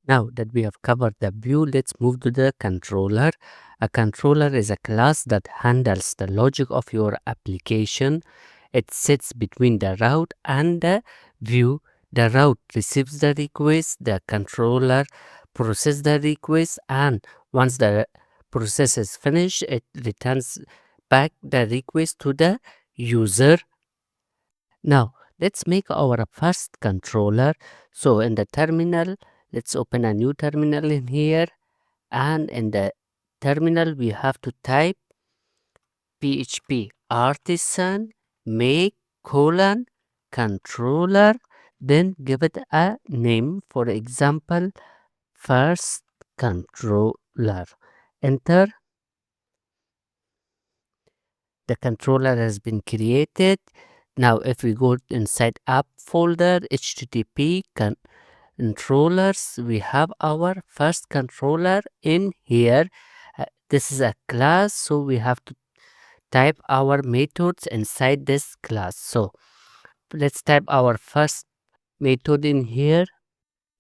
Now that we have covered the view, let's move to the controller. A controller is a class that handles the logic of your application. It sits between the route and the view. The route receives the request, the controller processes the request, and once the process is finished, it returns back the request to the user. Now, let's make our first controller. So in the terminal, let's open a new terminal in here, and in the terminal we have to type PHP artisan make colon controller, then give it a name, for example, first controller. Enter. The controller has been created. Now if we go inside app folder, http controllers, we have our first controller in here. This is a class, so we have to type our methods inside this class. So let's type our first method in here.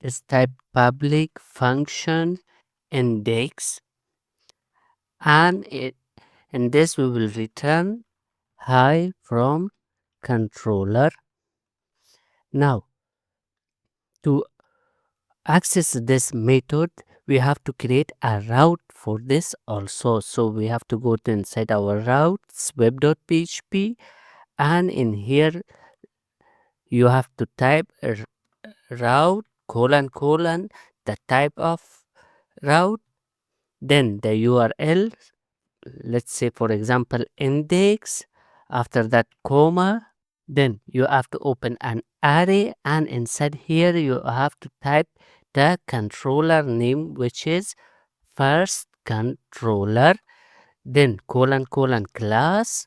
Let's type public function index, and in this we will return hi from controller. Now to access this method, we have to create a route for this also. So we have to go to inside our routes web.php, and in here you have to type route colon the type of route, then the URL, let's say for example index, after that comma, then you have to open an array, and inside here you have to type the controller name, which is first controller, then colon class,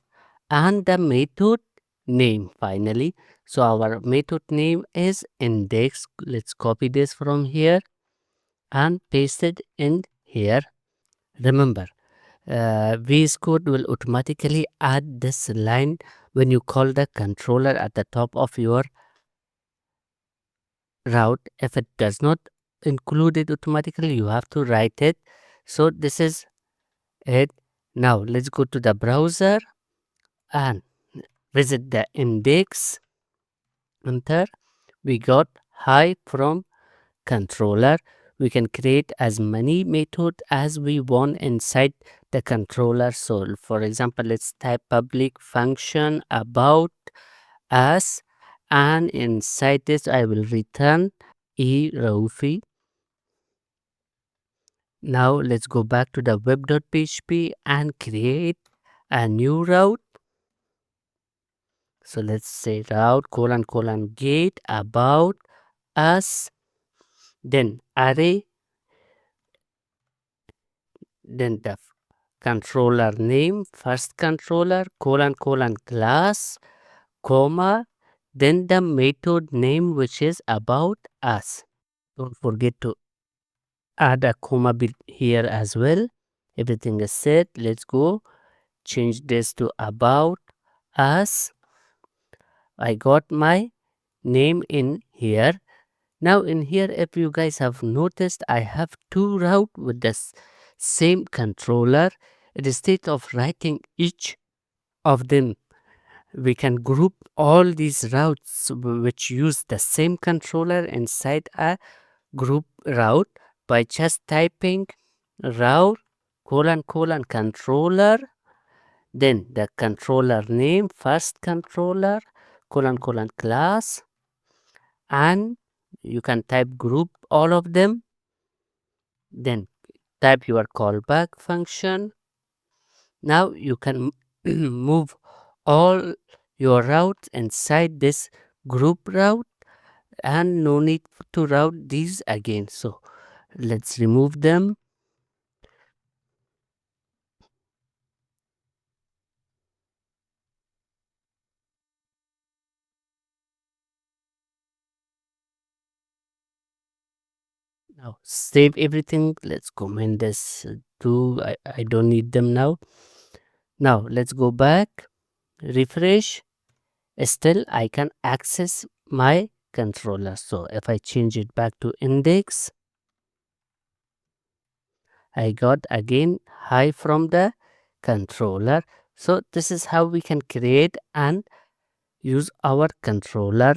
and the method name finally. So our method name is index. Let's copy this from here and paste it in here. Remember, VS Code will automatically add this line when you call the controller at the top of your route. If it does not include it automatically, you have to write it. So this is it. Now let's go to the browser and visit the index. Enter. We got hi from controller. We can create as many methods as we want inside the controller. So for example, let's type public function about us, and inside this I will return eRofi. Now let's go back to the web.php and create a new route. So let's say route colon get about us, then array, then the controller name first controller colon class comma, then the method name which is about us. Don't forget to add a comma bit here as well. Everything is set. Let's go change this to about us. I got my name in here. Now in here, if you guys have noticed, I have two routes with the same controller. Instead of writing each of them, we can group all these routes which use the same controller inside a group route by just typing route colon controller, then the controller name first controller colon class, and you can type group all of them, then type your callback function. Now you can move all your routes inside this group route, and no need to route these again. So let's remove them. Now save everything. Let's comment this too. I don't need them now. Now let's go back, refresh. Still I can access my controller. So if I change it back to index, I got again hi from the controller. So this is how we can create and use our controller